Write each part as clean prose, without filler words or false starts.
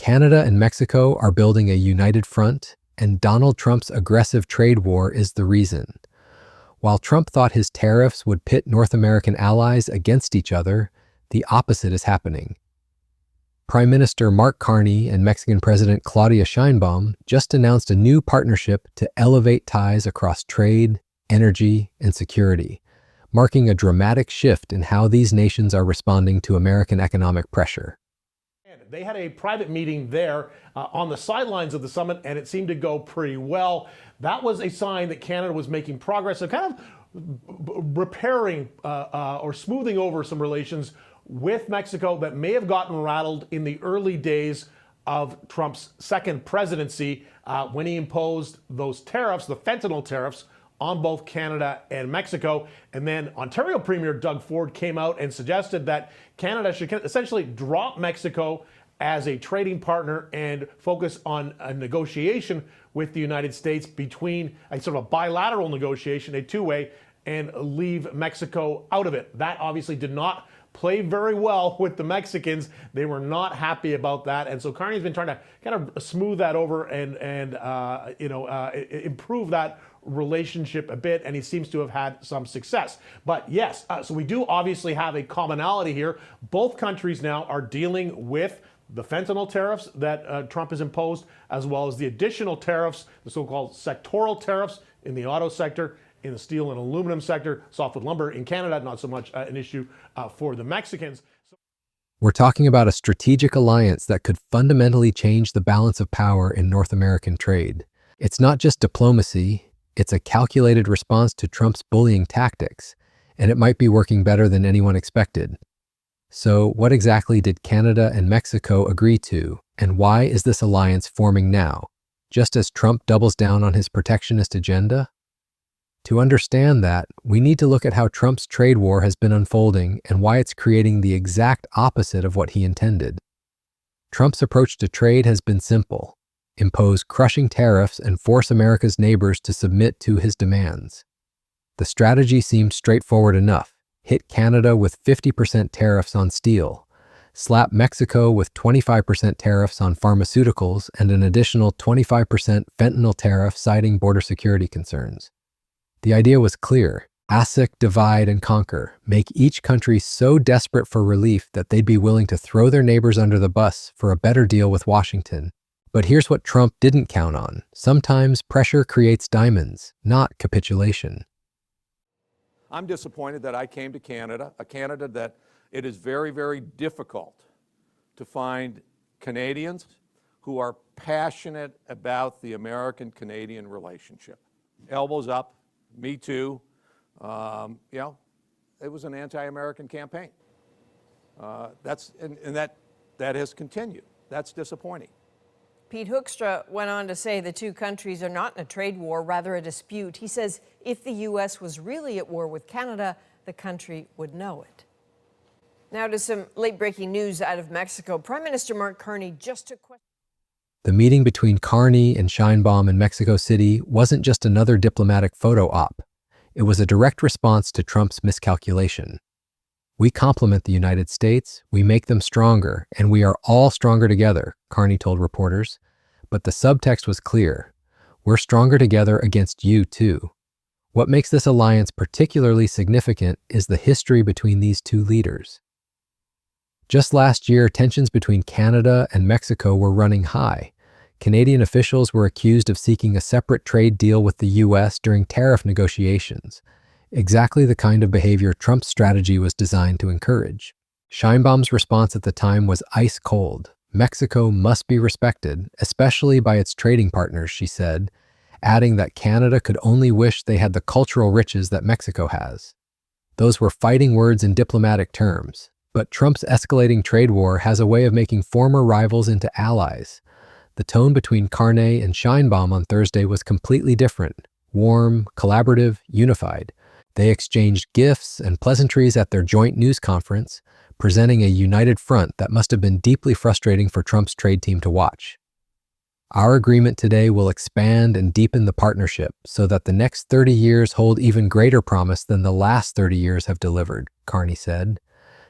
Canada and Mexico are building a united front, and Donald Trump's aggressive trade war is the reason. While Trump thought his tariffs would pit North American allies against each other, the opposite is happening. Prime Minister Mark Carney and Mexican President Claudia Sheinbaum just announced a new partnership to elevate ties across trade, energy, and security, marking a dramatic shift in how these nations are responding to American economic pressure. They had a private meeting there on the sidelines of the summit, and it seemed to go pretty well. That was a sign that Canada was making progress, so kind of repairing or smoothing over some relations with Mexico that may have gotten rattled in the early days of Trump's second presidency when he imposed those tariffs, the fentanyl tariffs, on both Canada and Mexico. And then Ontario Premier Doug Ford came out and suggested that Canada should essentially drop Mexico as a trading partner and focus on a negotiation with the United States between a sort of a bilateral negotiation, a two-way, and leave Mexico out of it. That obviously did not play very well with the Mexicans. They were not happy about that. And so Carney's been trying to kind of smooth that over and improve that relationship a bit, and he seems to have had some success. But yes, so we do obviously have a commonality here. Both countries now are dealing with the fentanyl tariffs that Trump has imposed, as well as the additional tariffs, the so-called sectoral tariffs in the auto sector, in the steel and aluminum sector, softwood lumber in Canada, not so much an issue for the Mexicans. We're talking about a strategic alliance that could fundamentally change the balance of power in North American trade. It's not just diplomacy, it's a calculated response to Trump's bullying tactics, and it might be working better than anyone expected. So what exactly did Canada and Mexico agree to, and why is this alliance forming now, just as Trump doubles down on his protectionist agenda? To understand that, we need to look at how Trump's trade war has been unfolding and why it's creating the exact opposite of what he intended. Trump's approach to trade has been simple: impose crushing tariffs and force America's neighbors to submit to his demands. The strategy seemed straightforward enough: hit Canada with 50% tariffs on steel, slap Mexico with 25% tariffs on pharmaceuticals and an additional 25% fentanyl tariff citing border security concerns. The idea was clear: ASEC, divide and conquer, make each country so desperate for relief that they'd be willing to throw their neighbors under the bus for a better deal with Washington. But here's what Trump didn't count on: sometimes pressure creates diamonds, not capitulation. I'm disappointed that I came to Canada, a Canada that it is very, very difficult to find Canadians who are passionate about the American-Canadian relationship. Elbows up, me too. It was an anti-American campaign. That has continued. That's disappointing. Pete Hoekstra went on to say the two countries are not in a trade war, rather a dispute. He says if the U.S. was really at war with Canada, the country would know it. Now to some late-breaking news out of Mexico. Prime Minister Mark Carney just took questions. The meeting between Carney and Sheinbaum in Mexico City wasn't just another diplomatic photo op. It was a direct response to Trump's miscalculation. We complement the United States, we make them stronger, and we are all stronger together, Carney told reporters. But the subtext was clear: we're stronger together against you too. What makes this alliance particularly significant is the history between these two leaders. Just last year, tensions between Canada and Mexico were running high. Canadian officials were accused of seeking a separate trade deal with the U.S. during tariff negotiations. Exactly the kind of behavior Trump's strategy was designed to encourage. Sheinbaum's response at the time was ice cold. Mexico must be respected, especially by its trading partners, she said, adding that Canada could only wish they had the cultural riches that Mexico has. Those were fighting words in diplomatic terms, but Trump's escalating trade war has a way of making former rivals into allies. The tone between Carney and Sheinbaum on Thursday was completely different: warm, collaborative, unified. They exchanged gifts and pleasantries at their joint news conference, presenting a united front that must have been deeply frustrating for Trump's trade team to watch. Our agreement today will expand and deepen the partnership so that the next 30 years hold even greater promise than the last 30 years have delivered, Carney said.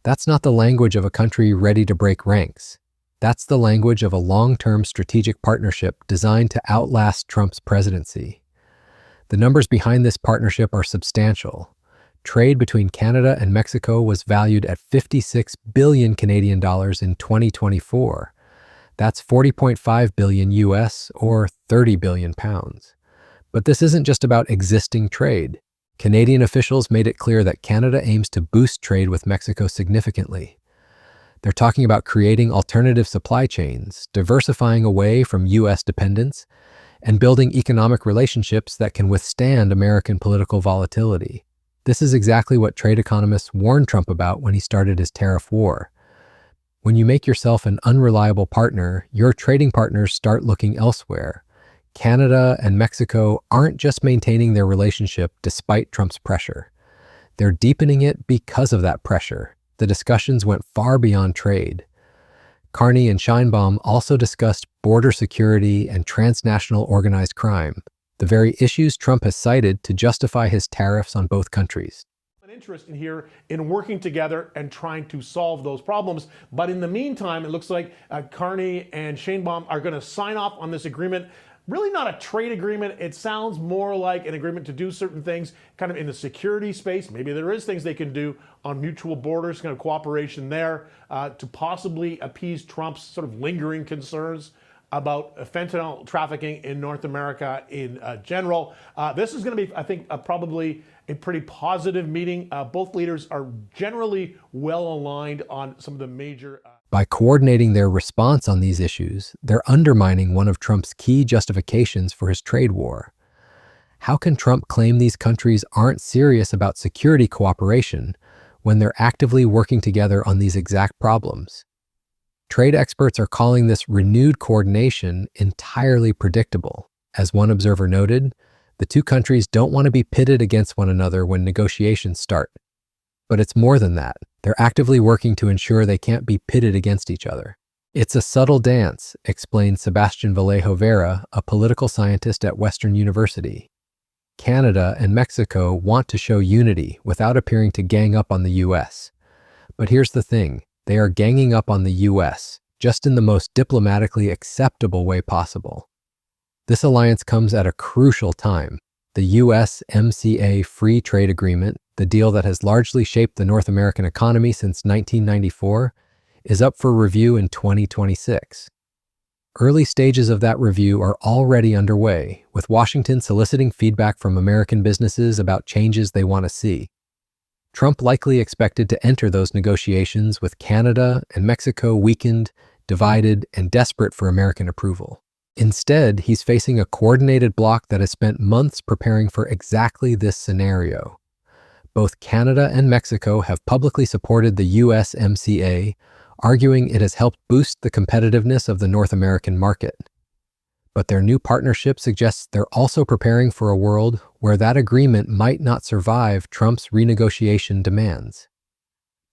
That's not the language of a country ready to break ranks. That's the language of a long-term strategic partnership designed to outlast Trump's presidency. The numbers behind this partnership are substantial. Trade between Canada and Mexico was valued at 56 billion Canadian dollars in 2024. That's 40.5 billion US or 30 billion pounds. But this isn't just about existing trade. Canadian officials made it clear that Canada aims to boost trade with Mexico significantly. They're talking about creating alternative supply chains, diversifying away from US dependence, and building economic relationships that can withstand American political volatility. This is exactly what trade economists warned Trump about when he started his tariff war. When you make yourself an unreliable partner, your trading partners start looking elsewhere. Canada and Mexico aren't just maintaining their relationship despite Trump's pressure. They're deepening it because of that pressure. The discussions went far beyond trade. Carney and Sheinbaum also discussed border security and transnational organized crime, the very issues Trump has cited to justify his tariffs on both countries. An interest in here in working together and trying to solve those problems. But in the meantime, it looks like Carney and Sheinbaum are going to sign off on this agreement. Really not a trade agreement. It sounds more like an agreement to do certain things kind of in the security space. Maybe there is things they can do on mutual borders, kind of cooperation there to possibly appease Trump's sort of lingering concerns about fentanyl trafficking in North America in general. This is going to be, I think, probably a pretty positive meeting. Both leaders are generally well aligned on some of the major... By coordinating their response on these issues, they're undermining one of Trump's key justifications for his trade war. How can Trump claim these countries aren't serious about security cooperation when they're actively working together on these exact problems? Trade experts are calling this renewed coordination entirely predictable. As one observer noted, the two countries don't want to be pitted against one another when negotiations start. But it's more than that. They're actively working to ensure they can't be pitted against each other. It's a subtle dance, explained Sebastian Vallejo Vera, a political scientist at Western University. Canada and Mexico want to show unity without appearing to gang up on the US. But here's the thing, they are ganging up on the US, just in the most diplomatically acceptable way possible. This alliance comes at a crucial time. The USMCA Free Trade Agreement, the deal that has largely shaped the North American economy since 1994, is up for review in 2026. Early stages of that review are already underway, with Washington soliciting feedback from American businesses about changes they want to see. Trump likely expected to enter those negotiations with Canada and Mexico weakened, divided, and desperate for American approval. Instead, he's facing a coordinated bloc that has spent months preparing for exactly this scenario. Both Canada and Mexico have publicly supported the USMCA, arguing it has helped boost the competitiveness of the North American market. But their new partnership suggests they're also preparing for a world where that agreement might not survive Trump's renegotiation demands.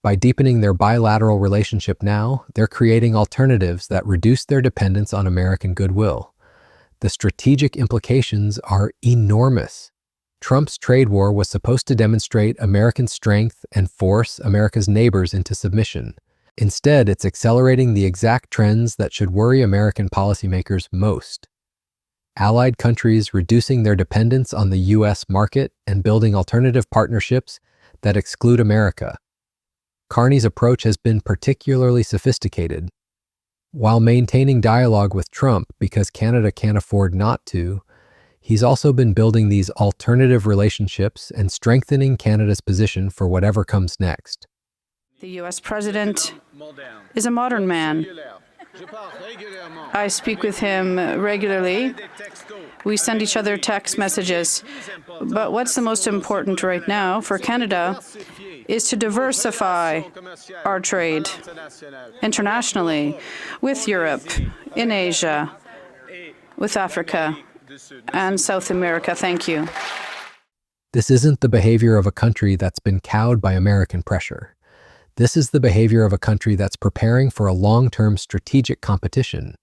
By deepening their bilateral relationship now, they're creating alternatives that reduce their dependence on American goodwill. The strategic implications are enormous. Trump's trade war was supposed to demonstrate American strength and force America's neighbors into submission. Instead, it's accelerating the exact trends that should worry American policymakers most. Allied countries reducing their dependence on the U.S. market and building alternative partnerships that exclude America. Carney's approach has been particularly sophisticated. While maintaining dialogue with Trump because Canada can't afford not to, he's also been building these alternative relationships and strengthening Canada's position for whatever comes next. The U.S. president is a modern man. I speak with him regularly. We send each other text messages. But what's the most important right now for Canada is to diversify our trade internationally with Europe, in Asia, with Africa, and South America. Thank you. This isn't the behavior of a country that's been cowed by American pressure. This is the behavior of a country that's preparing for a long-term strategic competition.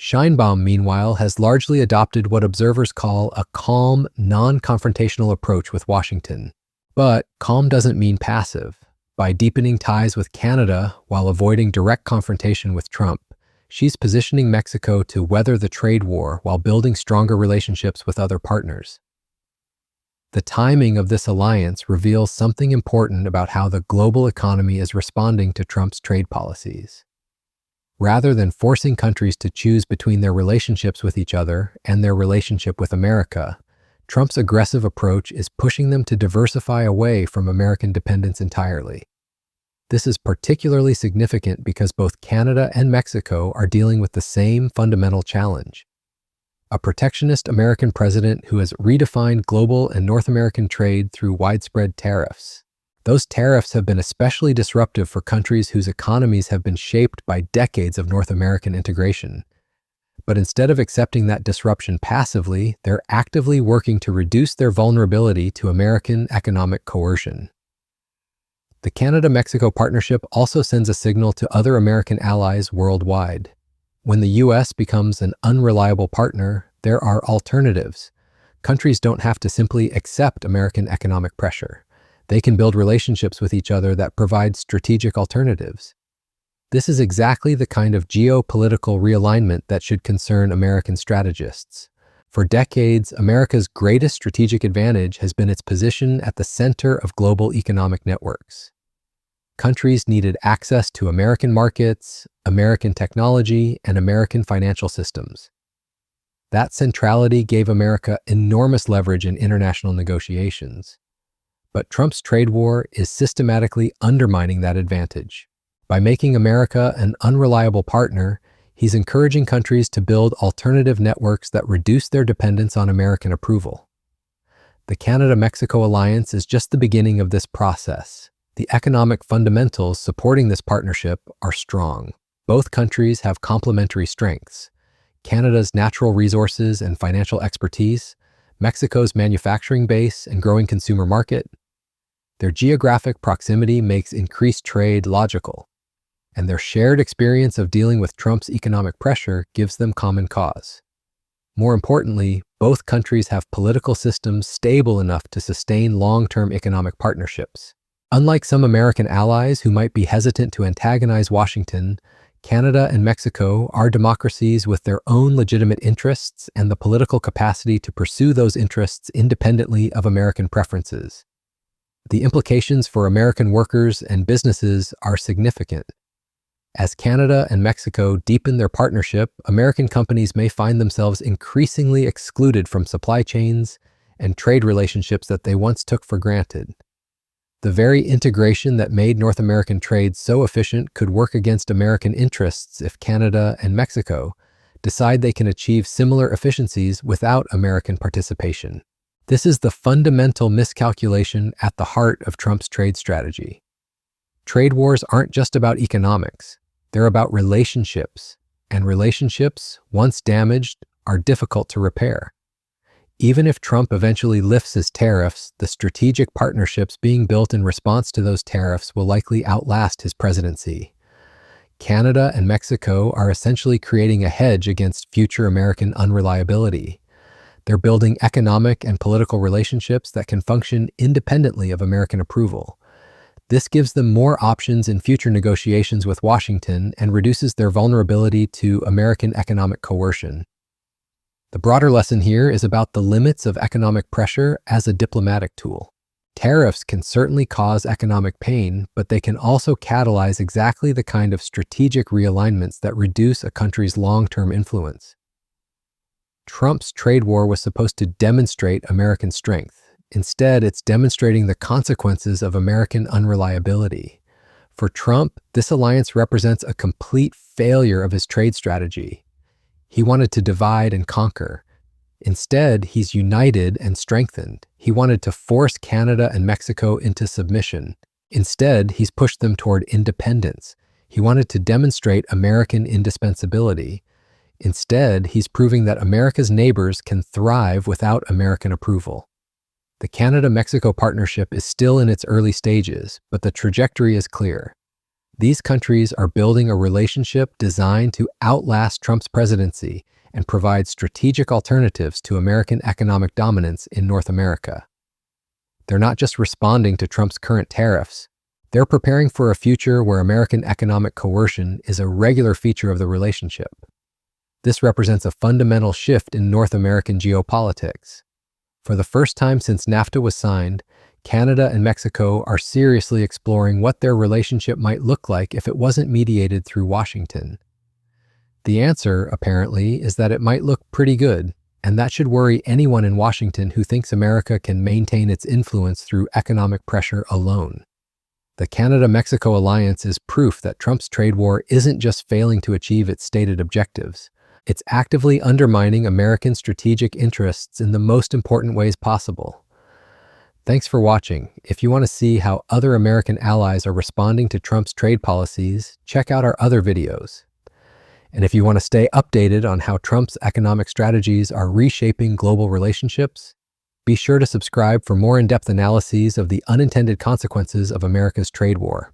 Sheinbaum, meanwhile, has largely adopted what observers call a calm, non-confrontational approach with Washington. But calm doesn't mean passive. by deepening ties with Canada while avoiding direct confrontation with Trump, she's positioning Mexico to weather the trade war while building stronger relationships with other partners. The timing of this alliance reveals something important about how the global economy is responding to Trump's trade policies. Rather than forcing countries to choose between their relationships with each other and their relationship with America, Trump's aggressive approach is pushing them to diversify away from American dependence entirely. This is particularly significant because both Canada and Mexico are dealing with the same fundamental challenge: a protectionist American president who has redefined global and North American trade through widespread tariffs. Those tariffs have been especially disruptive for countries whose economies have been shaped by decades of North American integration. But instead of accepting that disruption passively, they're actively working to reduce their vulnerability to American economic coercion. The Canada-Mexico partnership also sends a signal to other American allies worldwide. When the U.S. becomes an unreliable partner, there are alternatives. Countries don't have to simply accept American economic pressure. They can build relationships with each other that provide strategic alternatives. This is exactly the kind of geopolitical realignment that should concern American strategists. For decades, America's greatest strategic advantage has been its position at the center of global economic networks. Countries needed access to American markets, American technology, and American financial systems. That centrality gave America enormous leverage in international negotiations. But Trump's trade war is systematically undermining that advantage. By making America an unreliable partner, he's encouraging countries to build alternative networks that reduce their dependence on American approval. The Canada-Mexico alliance is just the beginning of this process. The economic fundamentals supporting this partnership are strong. Both countries have complementary strengths: Canada's natural resources and financial expertise, Mexico's manufacturing base and growing consumer market. Their geographic proximity makes increased trade logical, and their shared experience of dealing with Trump's economic pressure gives them common cause. More importantly, both countries have political systems stable enough to sustain long-term economic partnerships. Unlike some American allies who might be hesitant to antagonize Washington, Canada and Mexico are democracies with their own legitimate interests and the political capacity to pursue those interests independently of American preferences. The implications for American workers and businesses are significant. As Canada and Mexico deepen their partnership, American companies may find themselves increasingly excluded from supply chains and trade relationships that they once took for granted. The very integration that made North American trade so efficient could work against American interests if Canada and Mexico decide they can achieve similar efficiencies without American participation. This is the fundamental miscalculation at the heart of Trump's trade strategy. Trade wars aren't just about economics. They're about relationships, and relationships, once damaged, are difficult to repair. Even if Trump eventually lifts his tariffs, the strategic partnerships being built in response to those tariffs will likely outlast his presidency. Canada and Mexico are essentially creating a hedge against future American unreliability. They're building economic and political relationships that can function independently of American approval. This gives them more options in future negotiations with Washington and reduces their vulnerability to American economic coercion. The broader lesson here is about the limits of economic pressure as a diplomatic tool. Tariffs can certainly cause economic pain, but they can also catalyze exactly the kind of strategic realignments that reduce a country's long-term influence. Trump's trade war was supposed to demonstrate American strength. Instead, it's demonstrating the consequences of American unreliability. For Trump, this alliance represents a complete failure of his trade strategy. He wanted to divide and conquer. Instead, he's united and strengthened. He wanted to force Canada and Mexico into submission. Instead, he's pushed them toward independence. He wanted to demonstrate American indispensability. Instead, he's proving that America's neighbors can thrive without American approval. The Canada-Mexico partnership is still in its early stages, but the trajectory is clear. These countries are building a relationship designed to outlast Trump's presidency and provide strategic alternatives to American economic dominance in North America. They're not just responding to Trump's current tariffs, They're preparing for a future where American economic coercion is a regular feature of the relationship. This represents a fundamental shift in North American geopolitics. For the first time since NAFTA was signed, Canada and Mexico are seriously exploring what their relationship might look like if it wasn't mediated through Washington. The answer, apparently, is that it might look pretty good, and that should worry anyone in Washington who thinks America can maintain its influence through economic pressure alone. The Canada-Mexico alliance is proof that Trump's trade war isn't just failing to achieve its stated objectives. It's actively undermining American strategic interests in the most important ways possible. Thanks for watching. If you want to see how other American allies are responding to Trump's trade policies, check out our other videos. And if you want to stay updated on how Trump's economic strategies are reshaping global relationships, be sure to subscribe for more in-depth analyses of the unintended consequences of America's trade war.